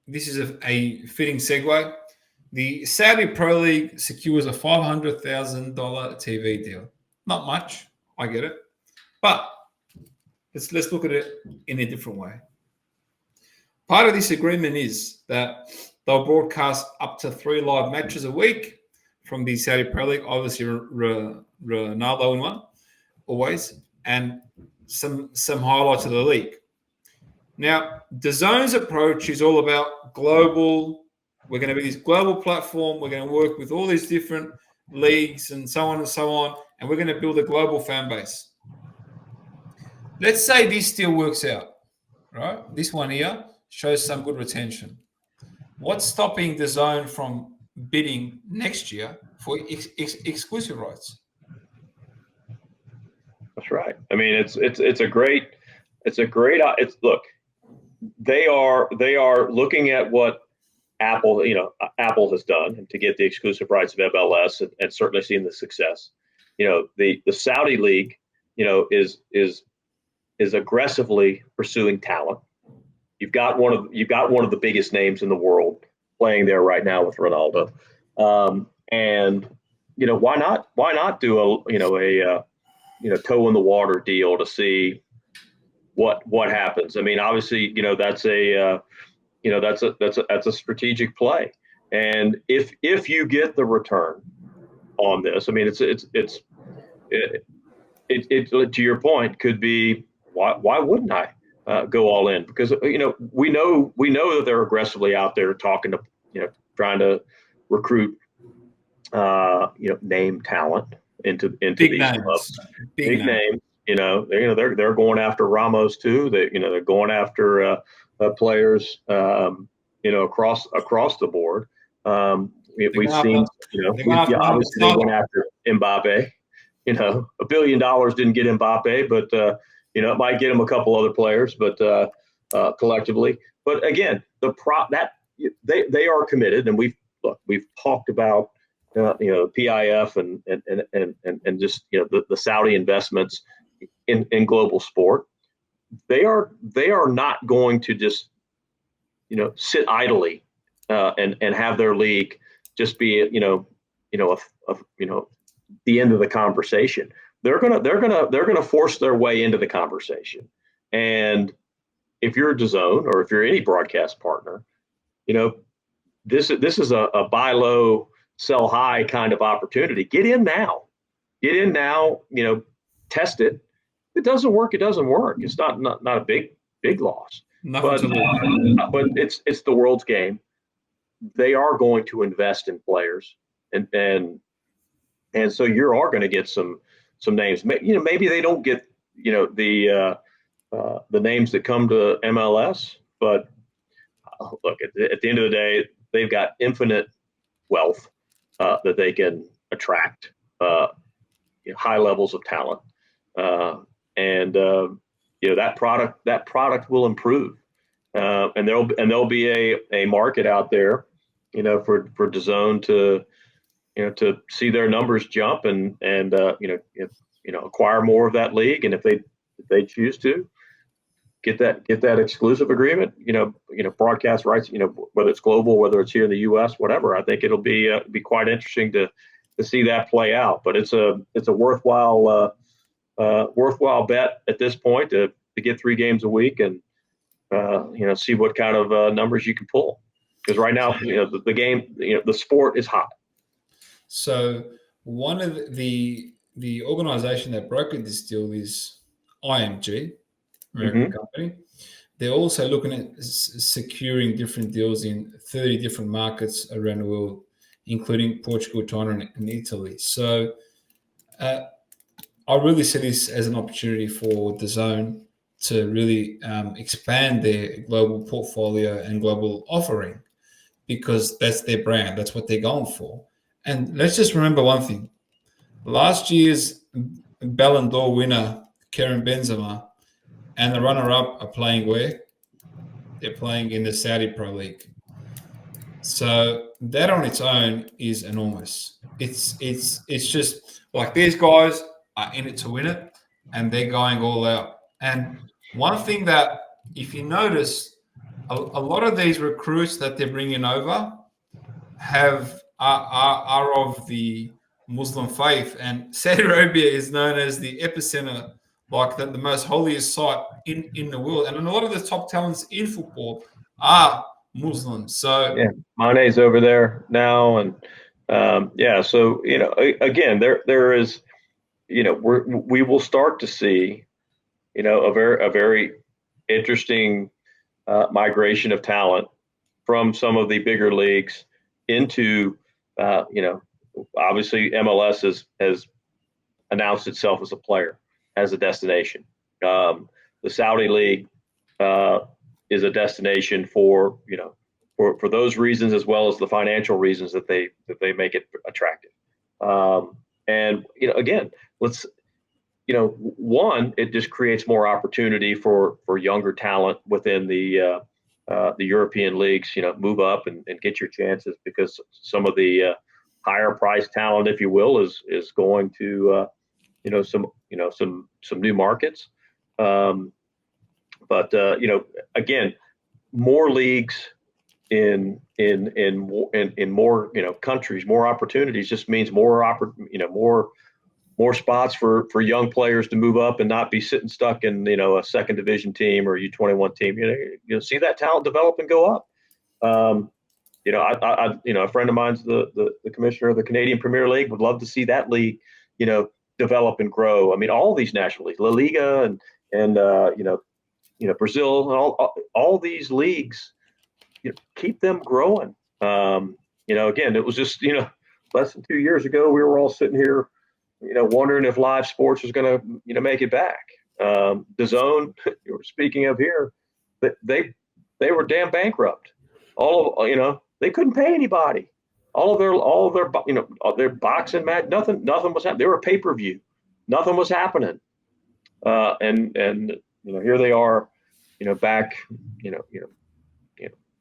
this is a fitting segue. The Saudi Pro League secures a $500,000 TV deal. Not much, I get it, but let's look at it in a different way. Part of this agreement is that they'll broadcast up to 3 live matches a week from the Saudi Pro League. Obviously, Ronaldo in one, always, and some highlights of the league. Now, Dazon's approach is all about global. We're going to be this global platform. We're going to work with all these different leagues and so on, and we're going to build a global fan base. Let's say this still works out, right? This one here shows some good retention. What's stopping Dazn from bidding next year for exclusive rights? That's right. I mean, it's look, they are looking at what Apple has done to get the exclusive rights of MLS and certainly seeing the success. The Saudi league, is aggressively pursuing talent. You've got one of the biggest names in the world playing there right now with Ronaldo, and why not do a toe in the water deal to see what happens. I mean, obviously, that's a strategic play, and if you get the return on this, I mean, it to your point could be why wouldn't I go all in? Because we know that they're aggressively out there talking to trying to recruit name talent into big these names. clubs. Big names. They're going after Ramos too. They're going after players across the board. We've seen obviously they went after Mbappe. $1 billion didn't get Mbappe, but it might get him a couple other players, but collectively. But again, they are committed, and we've talked about PIF and just the Saudi investments in global sport. They are not going to just sit idly and have their league just be the end of the conversation. They're gonna force their way into the conversation. And if you're Dazn or if you're any broadcast partner, this is a buy low, sell high kind of opportunity. Get in now. Test it. If it doesn't work, it doesn't work. It's not a big loss. But it's the world's game. They are going to invest in players, and so you are going to get some names. Maybe they don't get the names that come to MLS, but look, at the end of the day, they've got infinite wealth that they can attract high levels of talent, and that product will improve, and there'll be a market out there, for Dazn to see their numbers jump and acquire more of that league, and if they choose to get that exclusive agreement, broadcast rights, whether it's global, whether it's here in the U.S., whatever. I think it'll be quite interesting to see that play out. But it's a worthwhile bet at this point to get 3 games a week and see what kind of numbers you can pull, because right now the game, the sport is hot. So one of the organization that brokered this deal is IMG, American company. They're also looking at securing different deals in 30 different markets around the world, including Portugal, China, and Italy. So I really see this as an opportunity for Dazn to really expand their global portfolio and global offering, because that's their brand. That's what they're going for. And let's just remember one thing. Last year's Ballon d'Or winner, Karim Benzema, and the runner-up are playing where? They're playing in the Saudi Pro League. So that on its own is enormous. It's just like these guys are in it to win it, and they're going all out. And one thing that, if you notice, a lot of these recruits that they're bringing over are of the Muslim faith, and Saudi Arabia is known as the epicenter, like the most holiest site in the world. And a lot of the top talents in football are Muslims. So yeah, Mane's over there now, and yeah. So again, there is, we will start to see, a very interesting migration of talent from some of the bigger leagues into, obviously MLS has announced itself as a player, as a destination. The Saudi League is a destination for for those reasons, as well as the financial reasons that they make it attractive. And again, let's one, it just creates more opportunity for younger talent within the European leagues. Move up and get your chances, because some of the higher price talent, if you will, is going to some new markets. But again, more leagues in more countries, more opportunities just means more spots for young players to move up and not be sitting stuck in a second division team or U21 team. You'll see that talent develop and go up. A friend of mine's the commissioner of the Canadian Premier League. Would love to see that league develop and grow. I mean, all these national leagues, La Liga and Brazil, and all these leagues, keep them growing. Again, it was just less than 2 years ago, we were all sitting here wondering if live sports was going to make it back. Dazn, you were speaking of here, that they were damn bankrupt. They couldn't pay anybody. All of their boxing match, nothing was happening. They were pay-per-view. Nothing was happening. And here they are, back,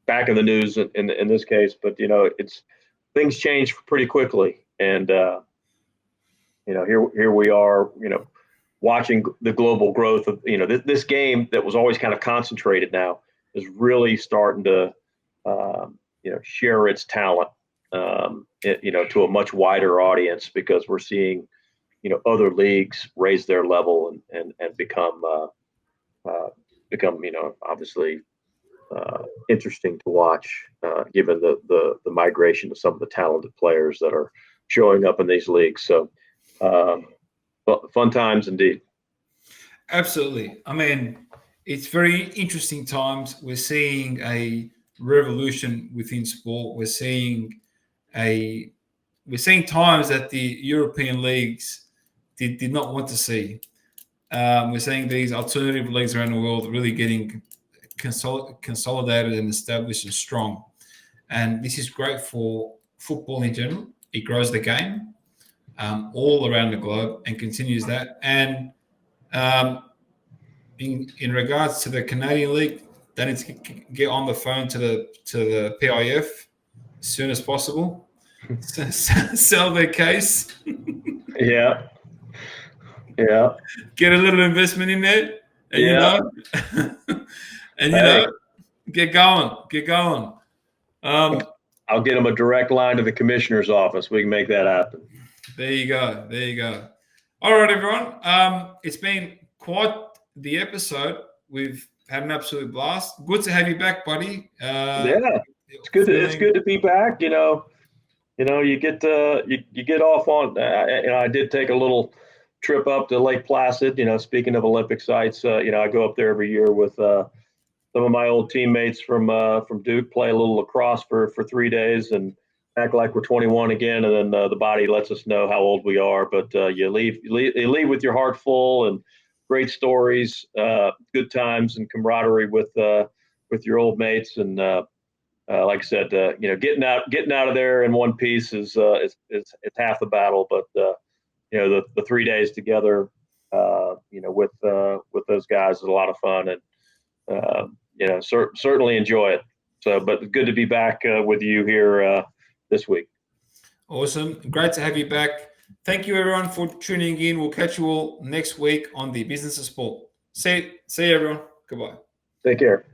back in the news in this case. But it's things change pretty quickly, and here we are, watching the global growth of this game that was always kind of concentrated now is really starting to share its talent to a much wider audience, because we're seeing other leagues raise their level and become obviously interesting to watch, given the migration of some of the talented players that are showing up in these leagues. So fun times indeed. Absolutely. I mean, it's very interesting times. We're seeing a revolution within sport. We're seeing times that the European leagues did not want to see. We're seeing these alternative leagues around the world really getting consolidated and established and strong. And this is great for football in general. It grows the game all around the globe and continues that. And in regards to the Canadian League, they need to get on the phone to the PIF as soon as possible. Sell their case. Yeah. Get a little investment in there, and get going. I'll get them a direct line to the commissioner's office. We can make that happen. There you go. All right, everyone. It's been quite the episode. We've had an absolute blast. Good to have you back, buddy. It's good. It's good to be back. You get you get off on. I did take a little trip up to Lake Placid. Speaking of Olympic sites, I go up there every year with some of my old teammates from Duke. Play a little lacrosse for 3 days and act like we're 21 again, and then the body lets us know how old we are. But you leave with your heart full and great stories, good times, and camaraderie with your old mates. And like I said, getting out of there in one piece is half the battle. But the 3 days together, with those guys is a lot of fun, and certainly enjoy it. So, but good to be back with you here this week. Awesome. Great to have you back. Thank you, everyone, for tuning in. We'll catch you all next week on the Business of Sport. See you, everyone. Goodbye. Take care.